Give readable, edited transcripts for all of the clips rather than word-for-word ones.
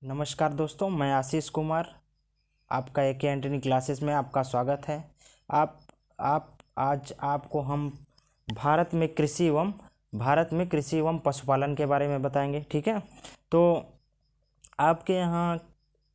नमस्कार दोस्तों, मैं आशीष कुमार। आपका AK एंटनी क्लासेस में आपका स्वागत है। आप आज आपको हम भारत में कृषि एवं पशुपालन के बारे में बताएंगे। ठीक है, तो आपके यहाँ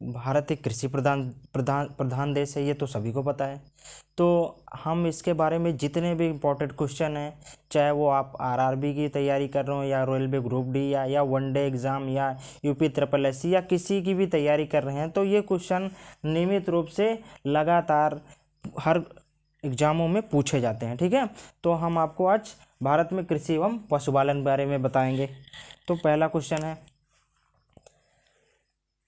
भारत एक कृषि प्रधान प्रधान प्रधान देश है, ये तो सभी को पता है। तो हम इसके बारे में जितने भी इम्पोर्टेंट क्वेश्चन हैं, चाहे वो आप RRB की तैयारी कर रहे हो या रेलवे ग्रुप डी या वनडे एग्ज़ाम या UP SSS या किसी की भी तैयारी कर रहे हैं, तो ये क्वेश्चन नियमित रूप से लगातार हर एग्ज़ामों में पूछे जाते हैं। ठीक है, तो हम आपको आज भारत में कृषि एवं पशुपालन बारे में बताएंगे। तो पहला क्वेश्चन है,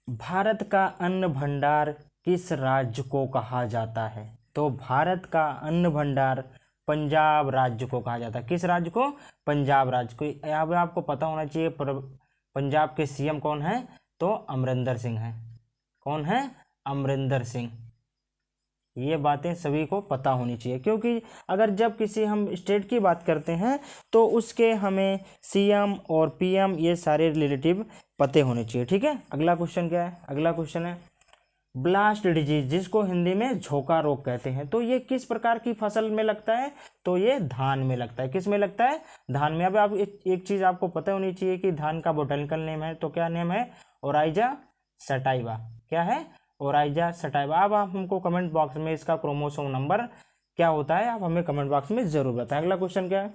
भारत का अन्न भंडार किस राज्य को कहा जाता है? तो भारत का अन्न भंडार पंजाब राज्य को कहा जाता है। किस राज्य को? पंजाब राज्य को। यहाँ पे आपको पता होना चाहिए पंजाब के CM कौन है? तो अमरिंदर सिंह है। कौन है? अमरिंदर सिंह। ये बातें सभी को पता होनी चाहिए, क्योंकि अगर जब किसी हम स्टेट की बात करते हैं तो उसके हमें CM और PM ये सारे रिलेटिव पते होने चाहिए। ठीक है, अगला क्वेश्चन क्या है? अगला क्वेश्चन है, ब्लास्ट डिजीज, जिसको हिंदी में झोंका रोग कहते हैं, तो ये किस प्रकार की फसल में लगता है? तो ये धान में लगता है। किस में लगता है? धान में। अब आप एक चीज़ आपको पता होनी चाहिए कि धान का बोटेनिकल नेम है, तो क्या नेम है? Oryza sativa. क्या है? Oryza sativa. अब आप हमको कमेंट बॉक्स में इसका क्रोमोसोम नंबर क्या होता है, आप हमें कमेंट बॉक्स में जरूर बताएं। अगला क्वेश्चन क्या है?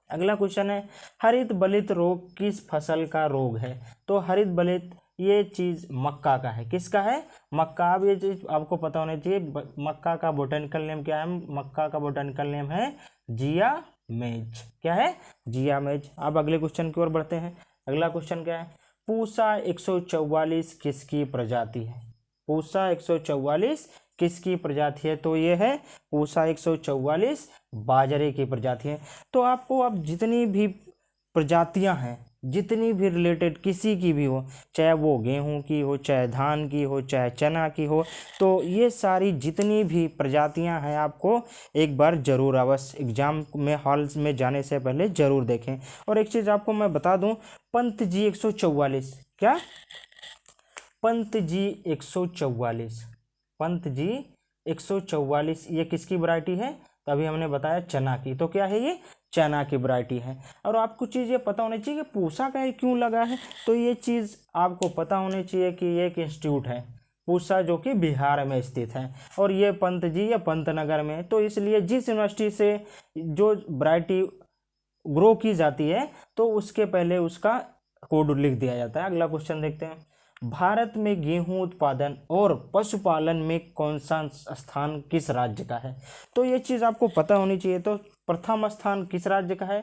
अगला क्वेश्चन है, हरित बलित रोग किस फसल का रोग है? तो हरित बलित ये चीज़ मक्का का है। किसका है? मक्का। अब ये चीज़ आपको पता होनी चाहिए, मक्का का बोटेनिकल नेम क्या है? मक्का का बोटेनिकल नेम है जिया मेज। क्या है? जिया मेज। अब अगले क्वेश्चन की ओर बढ़ते हैं। अगला क्वेश्चन क्या है, पूसा 144 किसकी प्रजाति है? पूसा 144 किसकी प्रजाति है? तो ये है पूसा 144 बाजरे की प्रजाति है। तो आपको अब जितनी भी प्रजातियां हैं, जितनी भी रिलेटेड किसी की भी हो, चाहे वो गेहूं की हो, चाहे धान की हो, चाहे चना की हो, तो ये सारी जितनी भी प्रजातियां हैं आपको एक बार जरूर अवश्य एग्जाम में हॉल में जाने से पहले जरूर देखें। और एक चीज़ आपको मैं बता दूं, पंत जी 144, क्या? पंत जी 144, पंत जी 144 ये किसकी वैरायटी है? तो अभी हमने बताया चना की। तो क्या है ये? चना की वैरायटी है। और आपको चीज़ ये पता होनी चाहिए कि पूसा का क्यों लगा है। तो ये चीज़ आपको पता होनी चाहिए कि ये एक इंस्टीट्यूट है पूसा, जो कि बिहार में स्थित है, और ये पंत जी या पंतनगर में। तो इसलिए जिस यूनिवर्सिटी से जो वैरायटी ग्रो की जाती है तो उसके पहले उसका कोड लिख दिया जाता है। अगला क्वेश्चन देखते हैं, भारत में गेहूं उत्पादन और पशुपालन में कौन सा स्थान किस राज्य का है? तो ये चीज़ आपको पता होनी चाहिए। तो प्रथम स्थान किस राज्य का है?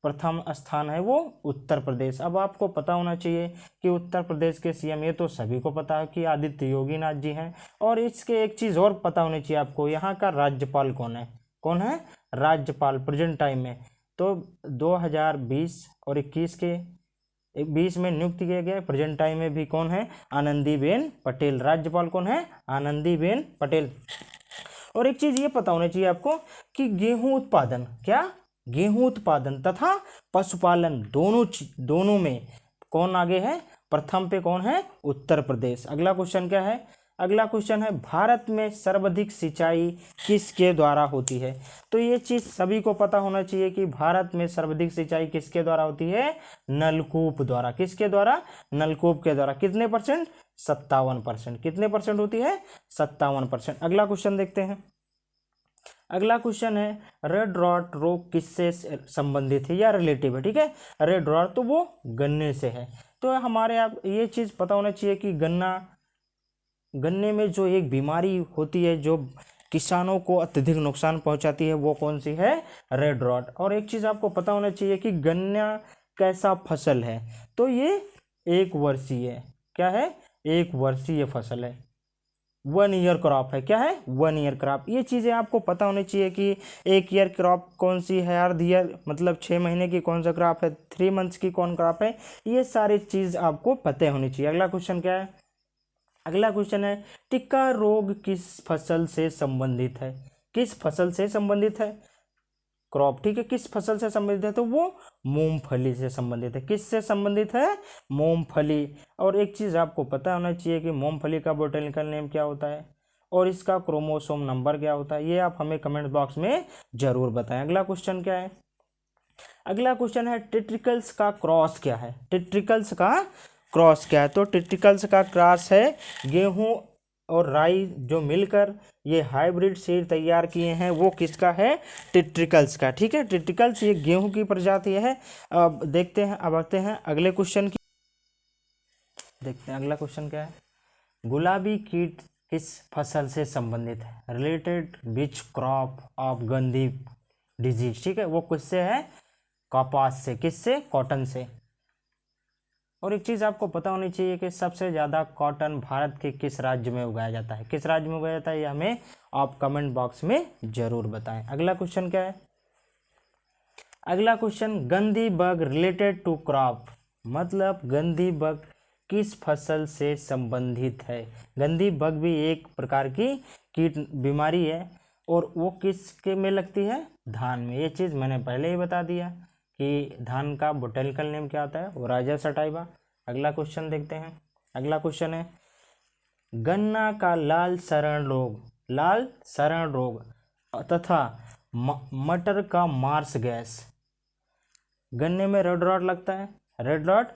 प्रथम स्थान है वो उत्तर प्रदेश। अब आपको पता होना चाहिए कि उत्तर प्रदेश के CM, ये तो सभी को पता है कि आदित्य योगी नाथ जी हैं। और इसके एक चीज़ और पता होनी चाहिए आपको, यहाँ का राज्यपाल कौन है? कौन है राज्यपाल प्रेजेंट टाइम में? तो 2020 और 21 के 20 में नियुक्त किया गया, प्रेजेंट टाइम में भी कौन है? आनंदीबेन पटेल। राज्यपाल कौन है? आनंदीबेन पटेल। और एक चीज ये पता होना चाहिए आपको कि गेहूं उत्पादन, क्या? गेहूं उत्पादन तथा पशुपालन दोनों में कौन आगे है? प्रथम पे कौन है? उत्तर प्रदेश। अगला क्वेश्चन क्या है? अगला क्वेश्चन है, भारत में सर्वाधिक सिंचाई किसके द्वारा होती है? तो ये चीज सभी को पता होना चाहिए कि भारत में सर्वाधिक सिंचाई किसके द्वारा होती है? नलकूप द्वारा। किसके द्वारा? नलकूप के द्वारा। कितने परसेंट? 57%। कितने परसेंट होती है? 57%। अगला क्वेश्चन देखते हैं। अगला क्वेश्चन है, रेड रॉट रोग किससे संबंधित है या रिलेटिव है? ठीक है, रेड रॉट तो वो गन्ने से है। तो हमारे आप ये चीज पता होना चाहिए कि गन्ने में जो एक बीमारी होती है जो किसानों को अत्यधिक नुकसान पहुंचाती है, वो कौन सी है? Red rot. और एक चीज आपको पता होना चाहिए कि गन्ना कैसा फसल है? तो ये एक वर्षीय, क्या है? एक वर्षीय फसल है, 1 ईयर क्रॉप है। क्या है? 1 ईयर क्रॉप। ये चीज़ें आपको पता होनी चाहिए कि 1 ईयर क्रॉप कौन सी है, अर्ध ईयर मतलब 6 महीने की कौन सा क्रॉप है, 3 मंथ्स की कौन क्रॉप है। ये सारी चीज़ आपको पता होनी चाहिए। अगला क्वेश्चन क्या है? अगला क्वेश्चन है, टिक्का रोग किस फसल से संबंधित है? किस फसल से संबंधित है? क्रॉप, ठीक है। किस फसल से संबंधित है तो वो मूंगफली से संबंधित है। किससे संबंधित है? मूंगफली। और एक चीज आपको पता होना चाहिए कि मूंगफली का बोटेनिकल नेम क्या होता है और इसका क्रोमोसोम नंबर क्या होता है, ये आप हमें कमेंट बॉक्स में जरूर बताएं। अगला क्वेश्चन क्या है? अगला क्वेश्चन है टिट्रिकल्स का क्रॉस क्या है? टिट्रिकल्स का क्रॉस क्या है? तो टिट्रिकल्स का क्रॉस है गेहूं और राई जो मिलकर ये हाइब्रिड सीड तैयार किए हैं, वो किसका है? टिट्रिकल्स का, ठीक है। टिट्रिकल्स ये गेहूं की प्रजाति है। अब देखते हैं, अब आते हैं अगले क्वेश्चन की। देखते हैं अगला क्वेश्चन क्या है। गुलाबी कीट किस फसल से संबंधित है? रिलेटेड विच क्रॉप ऑफ गंधी डिजीज, ठीक है। वो किससे है? कपास से। किससे? कॉटन से। और एक चीज आपको पता होनी चाहिए कि सबसे ज्यादा कॉटन भारत के किस राज्य में उगाया जाता है? किस राज्य में उगाया जाता है ये हमें आप कमेंट बॉक्स में जरूर बताएं। अगला क्वेश्चन क्या है? अगला क्वेश्चन, गंधी बग रिलेटेड टू क्रॉप, मतलब गंधी बग किस फसल से संबंधित है? गंधी बग भी एक प्रकार की कीट बीमारी है और वो किसके में लगती है? धान में। ये चीज मैंने पहले ही बता दिया कि धान का बोटेनिकल नेम क्या होता है? वो राइजर सटाइवा। अगला क्वेश्चन देखते हैं। अगला क्वेश्चन है, गन्ना का लाल सरण रोग तथा मटर का मार्स गैस, गन्ने में रेड रॉट लगता है। रेड रॉट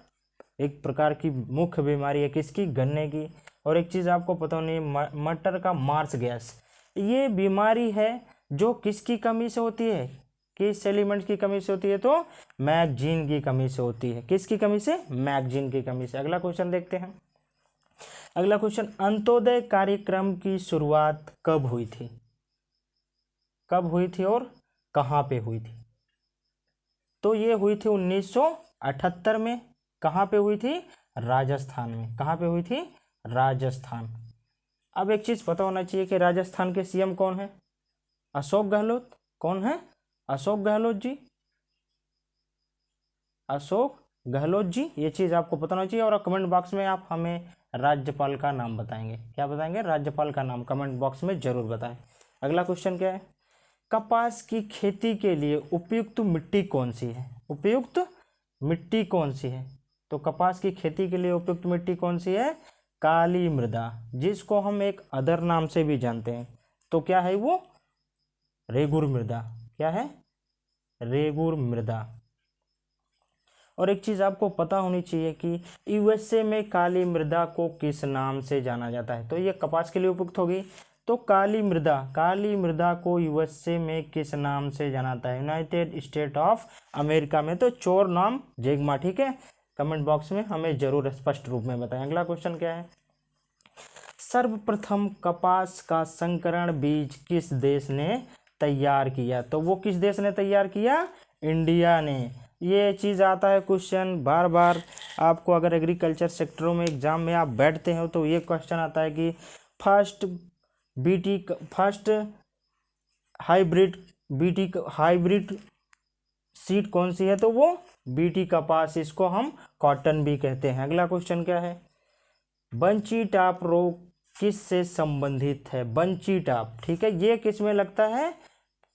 एक प्रकार की मुख्य बीमारी है किसकी? गन्ने की। और एक चीज आपको पता होनी है, मटर का मार्स गैस, ये बीमारी है जो किसकी कमी से होती है? किस एलिमेंट की कमी से होती है? तो मैगजीन की कमी से होती है। किसकी कमी से? मैगजीन की कमी से। अगला क्वेश्चन देखते हैं। अगला क्वेश्चन, अंत्योदय कार्यक्रम की शुरुआत कब हुई थी? कब हुई थी और कहां पे हुई थी? तो ये हुई थी 1978 में। कहां पे हुई थी? राजस्थान में। कहां पे हुई थी? राजस्थान। अब एक चीज पता होना चाहिए कि राजस्थान के सीएम कौन है? अशोक गहलोत। कौन है? अशोक गहलोत जी। अशोक गहलोत जी, ये चीज आपको पता होना चाहिए। और कमेंट बॉक्स में आप हमें राज्यपाल का नाम बताएंगे। क्या बताएंगे? राज्यपाल का नाम कमेंट बॉक्स में जरूर बताएं। अगला क्वेश्चन क्या है? कपास की खेती के लिए उपयुक्त मिट्टी कौन सी है? उपयुक्त मिट्टी कौन सी है? तो कपास की खेती के लिए उपयुक्त मिट्टी कौन सी है? काली मृदा, जिसको हम एक अदर नाम से भी जानते हैं। तो क्या है वो? रेगुर मृदा। क्या है? रेगुर मृदा। और एक चीज आपको पता होनी चाहिए कि यूएसए में काली मृदा को किस नाम से जाना जाता है? तो ये कपास के लिए उपयुक्त होगी। तो काली मृदा को यूएसए में किस नाम से जाना जाता है? यूनाइटेड स्टेट ऑफ अमेरिका में तो चोर नाम जेगमा, ठीक है। कमेंट बॉक्स में हमें जरूर स्पष्ट रूप में बताएं। अगला क्वेश्चन क्या है? सर्वप्रथम कपास का संकरण बीज किस देश ने तैयार किया? तो वो किस देश ने तैयार किया? इंडिया ने। ये चीज़ आता है क्वेश्चन बार बार आपको, अगर एग्रीकल्चर सेक्टरों में एग्जाम में आप बैठते हो तो ये क्वेश्चन आता है कि फर्स्ट हाइब्रिड सीड कौन सी है? तो वो बीटी कपास, इसको हम कॉटन भी कहते हैं। अगला क्वेश्चन क्या है? बंची टाप रोग किस से संबंधित है? बंची टाप, ठीक है, ये किस में लगता है?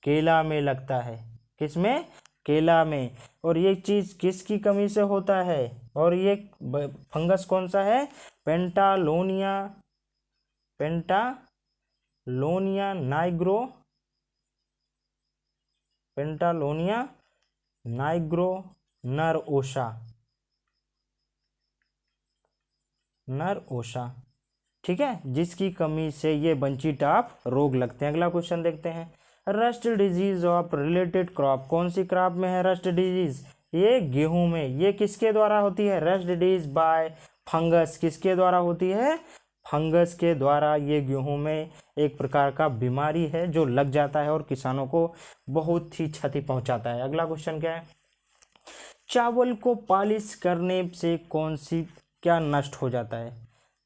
केला में लगता है। किस में? केला में। और ये चीज किसकी कमी से होता है? और ये फंगस कौन सा है? पेंटालोनिया नाइग्रो नर ओशा, ठीक है, जिसकी कमी से ये बंची टाप रोग लगते हैं। अगला क्वेश्चन देखते हैं। Rust disease of related crop, कौन सी क्रॉप में है रस्ट डिजीज? ये गेहूं में। ये किसके द्वारा होती है? Rust disease bye fungus. किसके द्वारा होती है? फंगस के द्वारा ये गेहूं में एक प्रकार का बीमारी है जो लग जाता है और किसानों को बहुत ही क्षति पहुंचाता है। अगला क्वेश्चन क्या है? चावल को पॉलिश करने से कौन सी क्या नष्ट हो जाता है?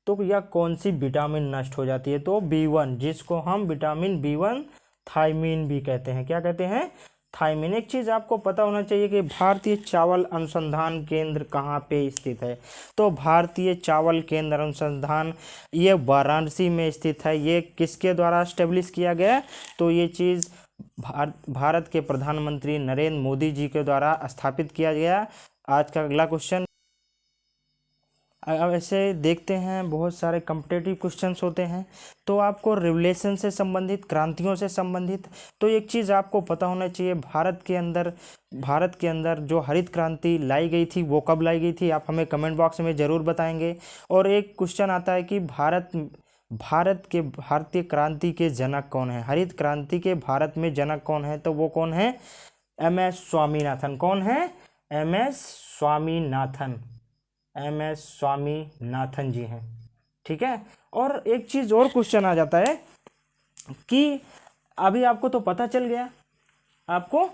तो या कौन सी विटामिन नष्ट हो जाती है? तो B1, जिसको हम विटामिन B1 थायमीन भी कहते हैं। क्या कहते हैं? थायमीन। एक चीज आपको पता होना चाहिए कि भारतीय चावल अनुसंधान केंद्र कहाँ पे स्थित है? तो भारतीय चावल केंद्र अनुसंधान ये वाराणसी में स्थित है। ये किसके द्वारा स्टेब्लिश किया गया? तो ये चीज भारत के प्रधानमंत्री नरेंद्र मोदी जी के द्वारा स्थापित किया गया। आज का अगला क्वेश्चन, अब ऐसे देखते हैं बहुत सारे कॉम्पिटिटिव क्वेश्चंस होते हैं, तो आपको रिवोल्यूशन से संबंधित, क्रांतियों से संबंधित, तो एक चीज़ आपको पता होना चाहिए, भारत के अंदर जो हरित क्रांति लाई गई थी वो कब लाई गई थी, आप हमें कमेंट बॉक्स में ज़रूर बताएंगे। और एक क्वेश्चन आता है कि भारतीय क्रांति के जनक कौन है, हरित क्रांति के भारत में जनक कौन है, तो वो कौन है, एम.एस. स्वामीनाथन। कौन है, एम.एस. स्वामीनाथन, एम.एस. स्वामीनाथन जी हैं, ठीक है। और एक चीज़ और क्वेश्चन आ जाता है कि अभी आपको तो पता चल गया, आपको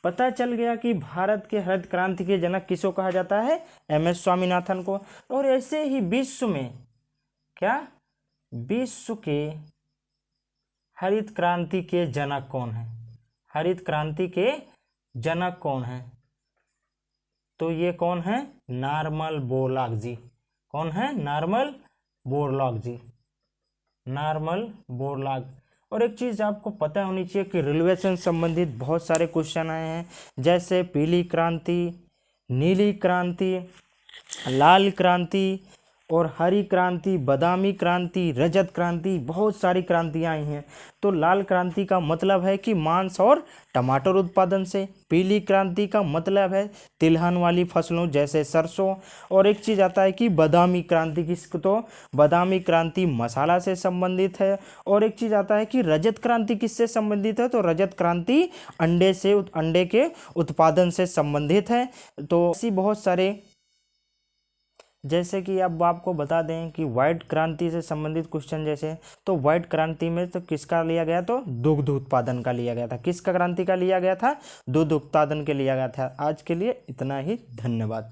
पता चल गया कि भारत के हरित क्रांति के जनक किसको कहा जाता है, एम.एस. स्वामीनाथन को। और ऐसे ही विश्व में क्या, विश्व के हरित क्रांति के जनक कौन है, हरित क्रांति के जनक कौन है, तो ये कौन है, नॉर्मन बोरलॉग जी। कौन है, नॉर्मन बोरलॉग जी, नॉर्मन बोरलॉग। और एक चीज़ आपको पता होनी चाहिए कि रेलवे से संबंधित बहुत सारे क्वेश्चन आए हैं, जैसे पीली क्रांति, नीली क्रांति, लाल क्रांति और हरी क्रांति, बादामी क्रांति, रजत क्रांति, बहुत सारी क्रांतियाँ आई हैं। तो लाल क्रांति का मतलब है कि मांस और टमाटर उत्पादन से, पीली क्रांति का मतलब है तिलहन वाली फसलों जैसे सरसों, और एक चीज़ आता है कि बादामी क्रांति, किसको, तो बादामी क्रांति मसाला से संबंधित है। और एक चीज़ आता है कि रजत क्रांति किससे संबंधित है, तो रजत क्रांति अंडे के उत्पादन से संबंधित है। तो ऐसी बहुत सारे, जैसे कि अब आपको बता दें कि व्हाइट क्रांति से संबंधित क्वेश्चन, जैसे तो व्हाइट क्रांति में तो किसका लिया गया, तो दुग्ध उत्पादन का लिया गया था। किसका क्रांति का लिया गया था, दुग्ध उत्पादन के लिया गया था। आज के लिए इतना ही, धन्यवाद।